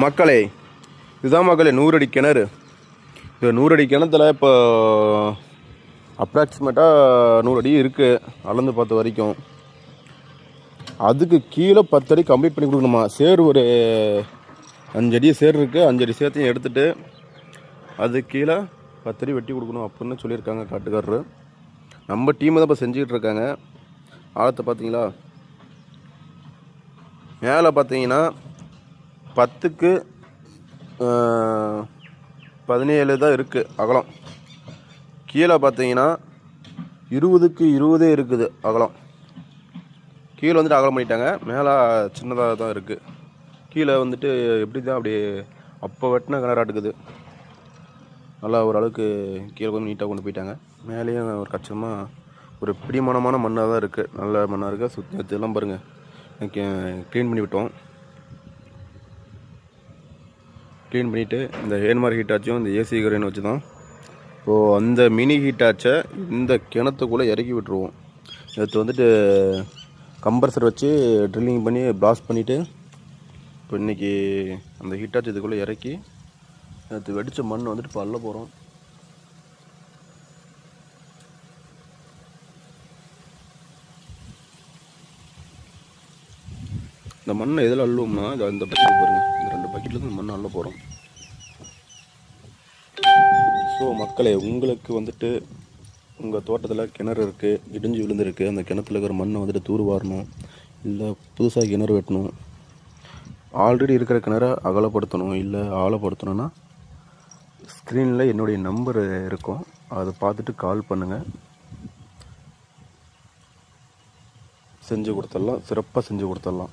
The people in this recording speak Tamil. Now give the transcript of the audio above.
மக்களே, இதுதான் மக்களே 100 அடி கிணறு. இந்த 100 அடி கிணத்துல இப்போ அப்ராக்சிமேட்டாக 100 அடி இருக்குது, அளந்து பார்த்த வரைக்கும். அதுக்கு கீழே 10 அடி கம்ப்ளீட் பண்ணி கொடுக்கணுமா. சேர் ஒரு 5 அடி சேர் இருக்குது, 5 அடி சேர்த்தையும் எடுத்துகிட்டு அது கீழே 10 அடி வெட்டி கொடுக்கணும் அப்படின்னு சொல்லியிருக்காங்க காட்டுக்காரரு. நம்ம டீமை தான் இப்போ செஞ்சுக்கிட்டு இருக்காங்க. ஆழத்தை பார்த்தீங்களா, மேலே பார்த்தீங்கன்னா 10க்கு 17 தான் இருக்குது அகலம். கீழே பார்த்தீங்கன்னா 20க்கு 20 இருக்குது அகலம். கீழே வந்துட்டு அகலம் பண்ணிட்டாங்க, மேலே சின்னதாக தான் இருக்குது. கீழே வந்துட்டு எப்படி தான் அப்படியே அப்போ வெட்டின கிணறாட்டுக்குது. நல்லா ஓரளவுக்கு கீழே கொஞ்சம் நீட்டாக கொண்டு போயிட்டாங்க. மேலேயும் ஒரு கச்சமாக ஒரு பிடிமானமான மண்ணாக தான் இருக்குது, நல்ல மண்ணாக இருக்குது. சுற்றி எல்லாம் பாருங்கள், க்ளீன் பண்ணி விட்டோம். க்ளீன் பண்ணிவிட்டு இந்த ஏன்மார் ஹீட்டாச்சும் இந்த ஏசி கரைன்னு வச்சு தான் இப்போது அந்த மினி ஹீட்டாச்சை இந்த கிணத்துக்குள்ளே இறக்கி விட்டுருவோம். நேற்று வந்துட்டு கம்ப்ரஸர் வச்சு ட்ரில்லிங் பண்ணி பிளாஸ்ட் பண்ணிவிட்டு இப்போ இன்றைக்கி அந்த ஹீட்டாச்சு இதுக்குள்ளே இறக்கி நேற்று வெடித்த மண் வந்துட்டு இப்போ அள்ள போகிறோம். இந்த மண்ணை எதில் அள்ளுவோம்னா இந்த பக்கெட் பாருங்கள், இந்த 2 பக்கெட்டில் தான் மண்ணை அள்ள போகிறோம். ஸோ மக்களே, உங்களுக்கு வந்துட்டு உங்கள் தோட்டத்தில் கிணறு இருக்குது, இடிஞ்சு விழுந்துருக்கு, அந்த கிணத்துல இருக்கிற மண்ணை வந்துட்டு தூர் வாரணும், இல்லை புதுசாக கிணறு வெட்டணும், ஆல்ரெடி இருக்கிற கிணறை அகலப்படுத்தணும், இல்லை ஆழப்படுத்தணும்னா ஸ்க்ரீனில் என்னுடைய நம்பர் இருக்கும், அதை பார்த்துட்டு கால் பண்ணுங்கள். செஞ்சு கொடுத்துடலாம், சிறப்பாக செஞ்சு கொடுத்துடலாம்.